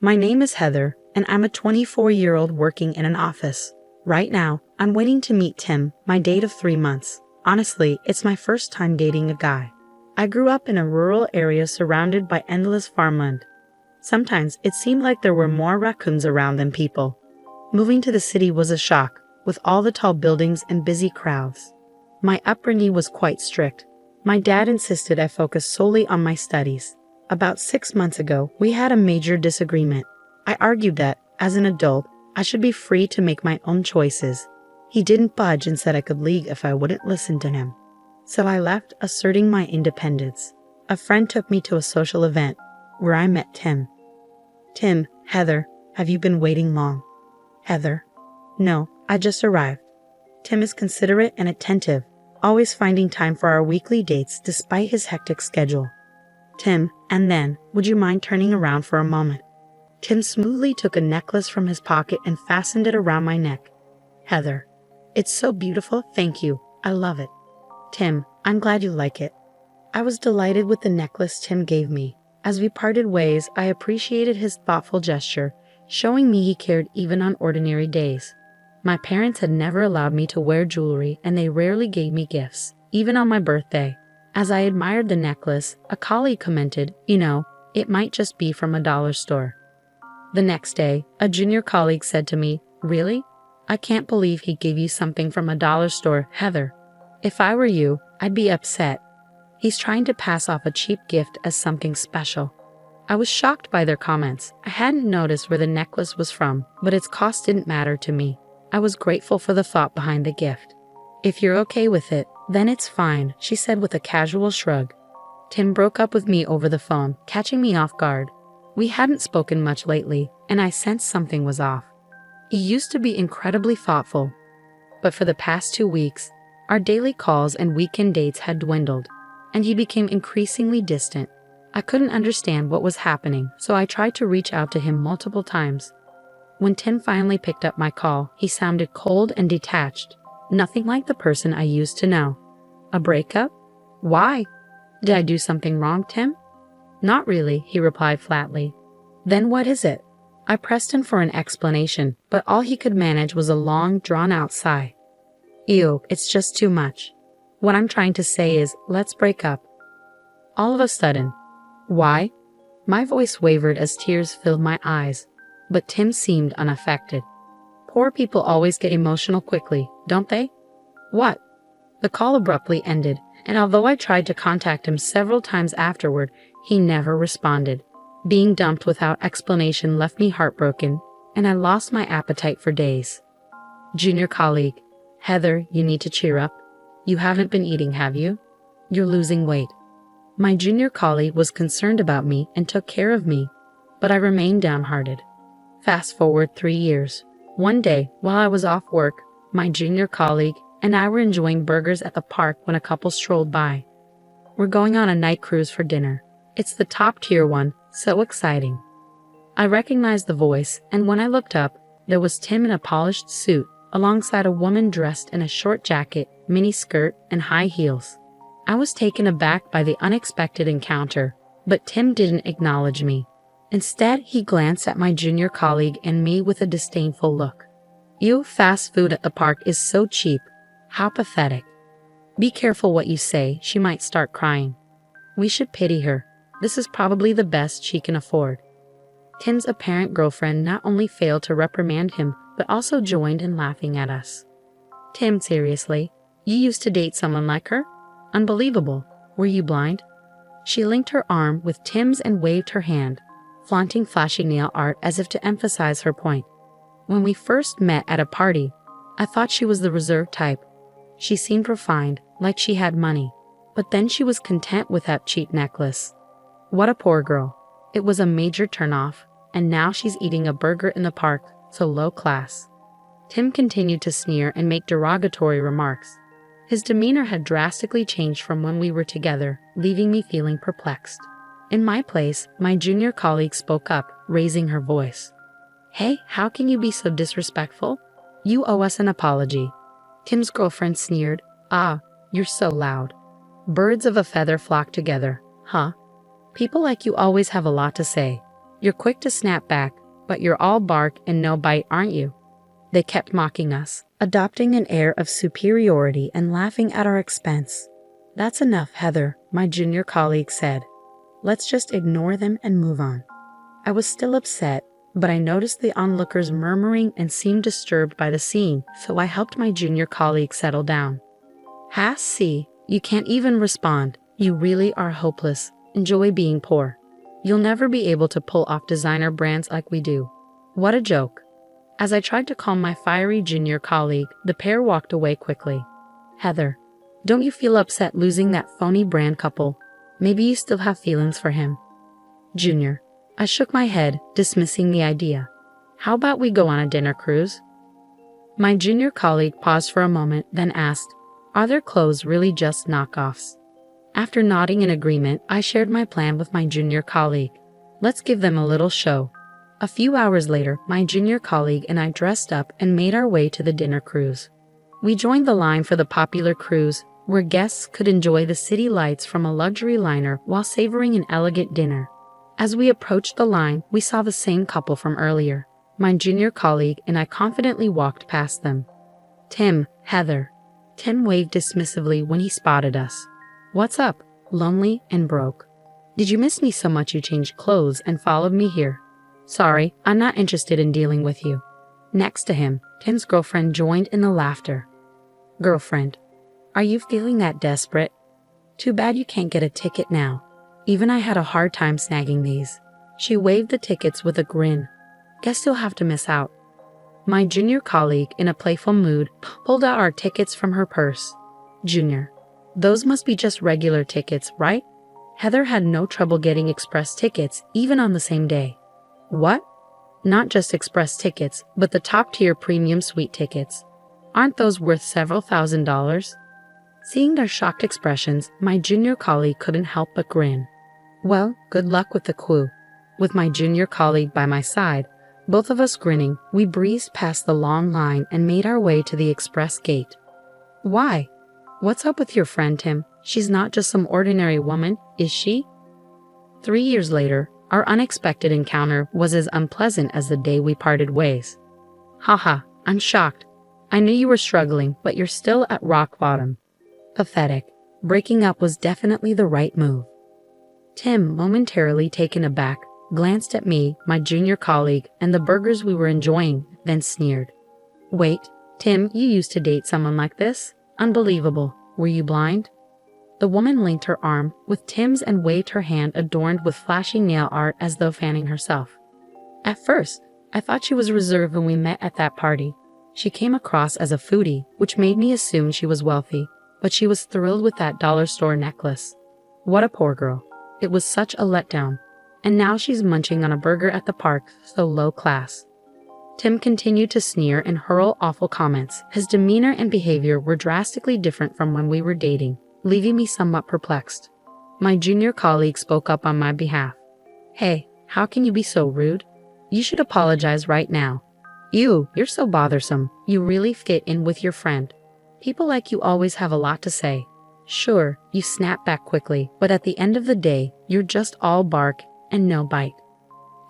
My name is Heather, and I'm a 24-year-old working in an office. Right now, I'm waiting to meet Tim, my date of 3 months. Honestly, it's my first time dating a guy. I grew up in a rural area surrounded by endless farmland. Sometimes it seemed like there were more raccoons around than people. Moving to the city was a shock, with all the tall buildings and busy crowds. My upbringing was quite strict. My dad insisted I focus solely on my studies. About 6 months ago, we had a major disagreement. I argued that, as an adult, I should be free to make my own choices. He didn't budge and said I could leave if I wouldn't listen to him. So I left, asserting my independence. A friend took me to a social event, where I met Tim. Tim, Heather, have you been waiting long? Heather: no, I just arrived. Tim is considerate and attentive, always finding time for our weekly dates despite his hectic schedule. Tim: and then, would you mind turning around for a moment? Tim smoothly took a necklace from his pocket and fastened it around my neck. Heather: it's so beautiful, thank you, I love it. Tim: I'm glad you like it. I was delighted with the necklace Tim gave me. As we parted ways, I appreciated his thoughtful gesture, showing me he cared even on ordinary days. My parents had never allowed me to wear jewelry, and they rarely gave me gifts, even on my birthday. As I admired the necklace, a colleague commented, it might just be from a dollar store. The next day, a junior colleague said to me, really? I can't believe he gave you something from a dollar store, Heather. If I were you, I'd be upset. He's trying to pass off a cheap gift as something special. I was shocked by their comments. I hadn't noticed where the necklace was from, but its cost didn't matter to me. I was grateful for the thought behind the gift. If you're okay with it, then it's fine, she said with a casual shrug. Tim broke up with me over the phone, catching me off guard. We hadn't spoken much lately, and I sensed something was off. He used to be incredibly thoughtful, but for the past 2 weeks, our daily calls and weekend dates had dwindled, and he became increasingly distant. I couldn't understand what was happening, so I tried to reach out to him multiple times. When Tim finally picked up my call, he sounded cold and detached, nothing like the person I used to know. A breakup? Why? Did I do something wrong, Tim? Not really, he replied flatly. Then what is it? I pressed him for an explanation, but all he could manage was a long, drawn-out sigh. Ew, it's just too much. What I'm trying to say is, let's break up. All of a sudden. Why? My voice wavered as tears filled my eyes, but Tim seemed unaffected. Poor people always get emotional quickly, don't they? What? The call abruptly ended, and although I tried to contact him several times afterward, he never responded. Being dumped without explanation left me heartbroken, and I lost my appetite for days. Junior colleague: Heather, you need to cheer up. You haven't been eating, have you? You're losing weight. My junior colleague was concerned about me and took care of me, but I remained downhearted. Fast forward 3 years. One day, while I was off work, my junior colleague and I were enjoying burgers at the park when a couple strolled by. We're going on a night cruise for dinner. It's the top-tier one, so exciting. I recognized the voice, and when I looked up, there was Tim in a polished suit, alongside a woman dressed in a short jacket, mini skirt, and high heels. I was taken aback by the unexpected encounter, but Tim didn't acknowledge me. Instead, he glanced at my junior colleague and me with a disdainful look. You, fast food at the park is so cheap. How pathetic. Be careful what you say, she might start crying. We should pity her. This is probably the best she can afford. Tim's apparent girlfriend not only failed to reprimand him, but also joined in laughing at us. Tim, seriously? You used to date someone like her? Unbelievable. Were you blind? She linked her arm with Tim's and waved her hand, flaunting flashy nail art as if to emphasize her point. When we first met at a party, I thought she was the reserved type. She seemed refined, like she had money, but then she was content with that cheap necklace. What a poor girl. It was a major turnoff, and now she's eating a burger in the park, so low class. Tim continued to sneer and make derogatory remarks. His demeanor had drastically changed from when we were together, leaving me feeling perplexed. In my place, my junior colleague spoke up, raising her voice. Hey, how can you be so disrespectful? You owe us an apology. Tim's girlfriend sneered. Ah, you're so loud. Birds of a feather flock together, huh? People like you always have a lot to say. You're quick to snap back, but you're all bark and no bite, aren't you? They kept mocking us, adopting an air of superiority and laughing at our expense. That's enough, Heather, my junior colleague said. Let's just ignore them and move on. I was still upset, but I noticed the onlookers murmuring and seemed disturbed by the scene, so I helped my junior colleague settle down. See, you can't even respond. You really are hopeless. Enjoy being poor. You'll never be able to pull off designer brands like we do. What a joke. As I tried to calm my fiery junior colleague, the pair walked away quickly. Heather, don't you feel upset losing that phony brand couple? Maybe you still have feelings for him. Junior, I shook my head, dismissing the idea. How about we go on a dinner cruise? My junior colleague paused for a moment, then asked, are their clothes really just knockoffs? After nodding in agreement, I shared my plan with my junior colleague. Let's give them a little show. A few hours later, my junior colleague and I dressed up and made our way to the dinner cruise. We joined the line for the popular cruise, where guests could enjoy the city lights from a luxury liner while savoring an elegant dinner. As we approached the line, we saw the same couple from earlier. My junior colleague and I confidently walked past them. Tim, Heather. Tim waved dismissively when he spotted us. What's up? Lonely and broke? Did you miss me so much you changed clothes and followed me here? Sorry, I'm not interested in dealing with you. Next to him, Tim's girlfriend joined in the laughter. Girlfriend, are you feeling that desperate? Too bad you can't get a ticket now. Even I had a hard time snagging these. She waved the tickets with a grin. Guess you'll have to miss out. My junior colleague, in a playful mood, pulled out our tickets from her purse. Junior, those must be just regular tickets, right? Heather had no trouble getting express tickets, even on the same day. What? Not just express tickets, but the top-tier premium suite tickets. Aren't those worth several $1,000s? Seeing their shocked expressions, my junior colleague couldn't help but grin. Well, good luck with the clue. With my junior colleague by my side, both of us grinning, we breezed past the long line and made our way to the express gate. Why? What's up with your friend, Tim? She's not just some ordinary woman, is she? 3 years later, our unexpected encounter was as unpleasant as the day we parted ways. Haha, I'm shocked. I knew you were struggling, but you're still at rock bottom. Pathetic. Breaking up was definitely the right move. Tim, momentarily taken aback, glanced at me, my junior colleague, and the burgers we were enjoying, then sneered. Wait, Tim, you used to date someone like this? Unbelievable. Were you blind? The woman linked her arm with Tim's and waved her hand adorned with flashy nail art as though fanning herself. At first, I thought she was reserved when we met at that party. She came across as a foodie, which made me assume she was wealthy, but she was thrilled with that dollar store necklace. What a poor girl. It was such a letdown. And now she's munching on a burger at the park, so low class. Tim continued to sneer and hurl awful comments. His demeanor and behavior were drastically different from when we were dating, leaving me somewhat perplexed. My junior colleague spoke up on my behalf. Hey, how can you be so rude? You should apologize right now. You're so bothersome. You really fit in with your friend. People like you always have a lot to say. Sure, you snap back quickly, but at the end of the day, you're just all bark and no bite.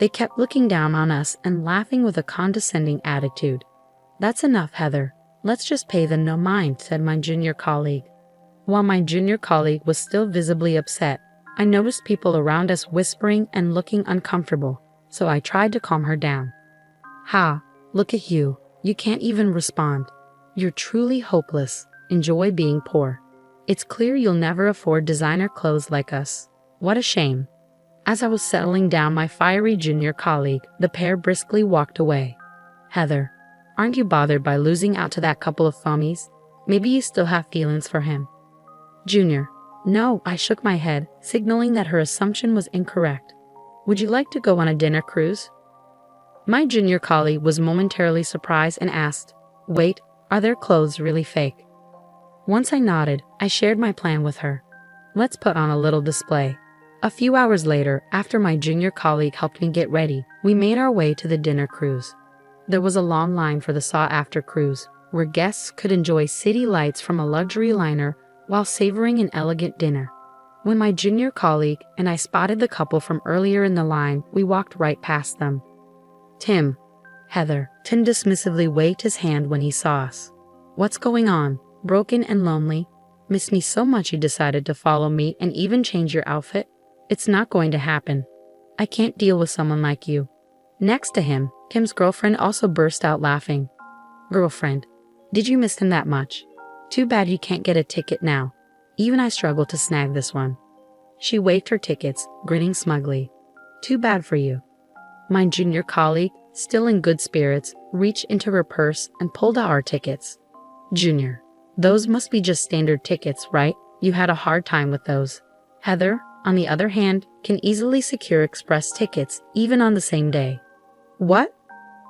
They kept looking down on us and laughing with a condescending attitude. That's enough, Heather. Let's just pay them no mind, said my junior colleague. While my junior colleague was still visibly upset, I noticed people around us whispering and looking uncomfortable, so I tried to calm her down. Ha, look at you. You can't even respond. You're truly hopeless. Enjoy being poor. It's clear you'll never afford designer clothes like us. What a shame. As I was settling down my fiery junior colleague, the pair briskly walked away. Heather, aren't you bothered by losing out to that couple of phonies? Maybe you still have feelings for him. Junior, no, I shook my head, signaling that her assumption was incorrect. Would you like to go on a dinner cruise? My junior colleague was momentarily surprised and asked, wait, are their clothes really fake? Once I nodded, I shared my plan with her. Let's put on a little display. A few hours later, after my junior colleague helped me get ready, we made our way to the dinner cruise. There was a long line for the sought-after cruise, where guests could enjoy city lights from a luxury liner while savoring an elegant dinner. When my junior colleague and I spotted the couple from earlier in the line, we walked right past them. Tim. Heather. Tim dismissively waved his hand when he saw us. What's going on? Broken and lonely? Miss me so much you decided to follow me and even change your outfit? It's not going to happen. I can't deal with someone like you. Next to him, Tim's girlfriend also burst out laughing. Girlfriend? Did you miss him that much? Too bad you can't get a ticket now. Even I struggled to snag this one. She waved her tickets, grinning smugly. Too bad for you. My junior colleague, still in good spirits, reached into her purse and pulled out our tickets. Junior. Those must be just standard tickets, right? You had a hard time with those. Heather, on the other hand, can easily secure express tickets, even on the same day. What?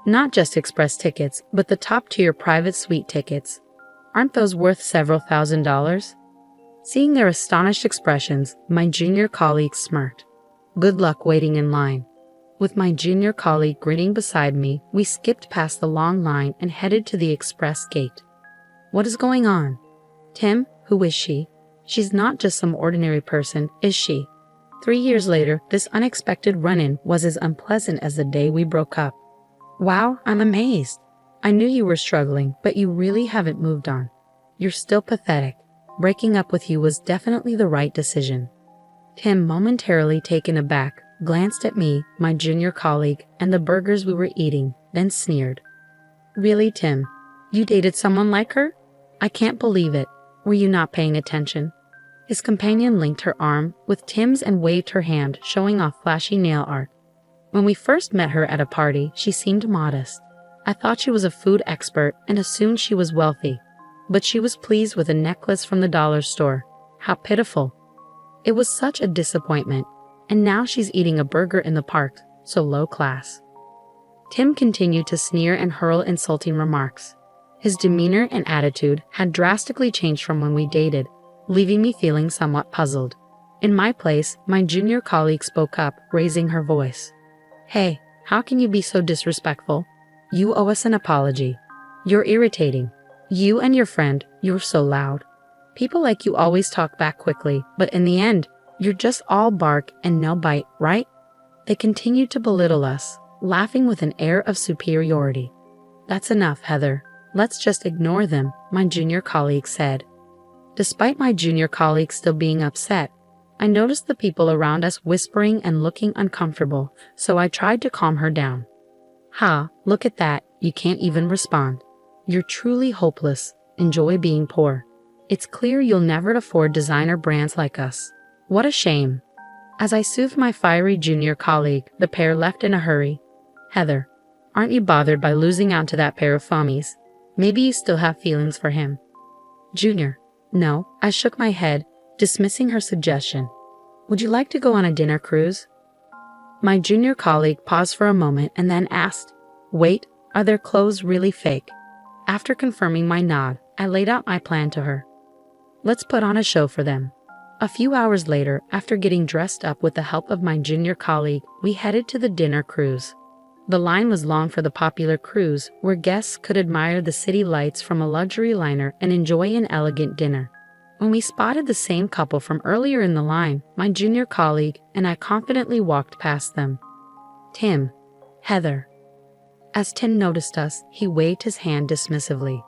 Not just express tickets, but the top-tier private suite tickets. Aren't those worth several $1,000s? Seeing their astonished expressions, my junior colleague smirked. Good luck waiting in line. With my junior colleague grinning beside me, we skipped past the long line and headed to the express gate. What is going on? Tim, who is she? She's not just some ordinary person, is she? 3 years later, this unexpected run-in was as unpleasant as the day we broke up. Wow, I'm amazed. I knew you were struggling, but you really haven't moved on. You're still pathetic. Breaking up with you was definitely the right decision. Tim, momentarily taken aback, glanced at me, my junior colleague, and the burgers we were eating, then sneered. Really, Tim? You dated someone like her? I can't believe it. Were you not paying attention? His companion linked her arm with Tim's and waved her hand, showing off flashy nail art. When we first met her at a party, she seemed modest. I thought she was a food expert and assumed she was wealthy. But she was pleased with a necklace from the dollar store. How pitiful. It was such a disappointment. And now she's eating a burger in the park, so low class. Tim continued to sneer and hurl insulting remarks. His demeanor and attitude had drastically changed from when we dated, leaving me feeling somewhat puzzled. In my place, my junior colleague spoke up, raising her voice. Hey, how can you be so disrespectful? You owe us an apology. You're irritating. You and your friend, you're so loud. People like you always talk back quickly, but in the end, you're just all bark and no bite, right? They continued to belittle us, laughing with an air of superiority. That's enough, Heather. Let's just ignore them, my junior colleague said. Despite my junior colleague still being upset, I noticed the people around us whispering and looking uncomfortable, so I tried to calm her down. Ha, look at that, you can't even respond. You're truly hopeless. Enjoy being poor. It's clear you'll never afford designer brands like us. What a shame. As I soothed my fiery junior colleague, the pair left in a hurry. Heather, aren't you bothered by losing out to that pair of phummies? Maybe you still have feelings for him. Junior, no, I shook my head, dismissing her suggestion. Would you like to go on a dinner cruise? My junior colleague paused for a moment and then asked, Wait, are their clothes really fake? After confirming my nod, I laid out my plan to her. Let's put on a show for them. A few hours later, after getting dressed up with the help of my junior colleague, we headed to the dinner cruise. The line was long for the popular cruise, where guests could admire the city lights from a luxury liner and enjoy an elegant dinner. When we spotted the same couple from earlier in the line, my junior colleague and I confidently walked past them. Tim. Heather. As Tim noticed us, he waved his hand dismissively.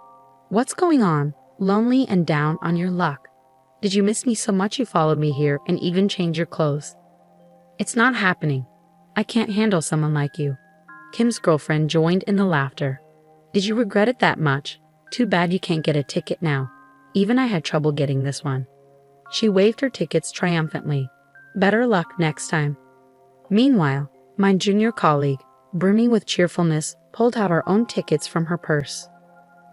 What's going on? Lonely and down on your luck. Did you miss me so much you followed me here and even changed your clothes? It's not happening. I can't handle someone like you. Kim's girlfriend joined in the laughter. Did you regret it that much? Too bad you can't get a ticket now. Even I had trouble getting this one. She waved her tickets triumphantly. Better luck next time. Meanwhile, my junior colleague, brimming with cheerfulness, pulled out our own tickets from her purse.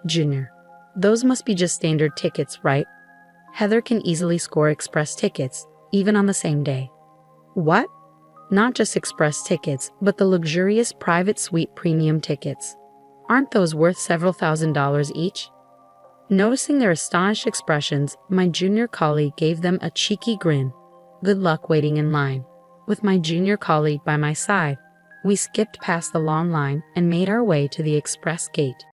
Junior. Those must be just standard tickets, right? Heather can easily score express tickets, even on the same day. What? Not just express tickets, but the luxurious private suite premium tickets. Aren't those worth several $1,000s each? Noticing their astonished expressions, my junior colleague gave them a cheeky grin. Good luck waiting in line. With my junior colleague by my side, we skipped past the long line and made our way to the express gate.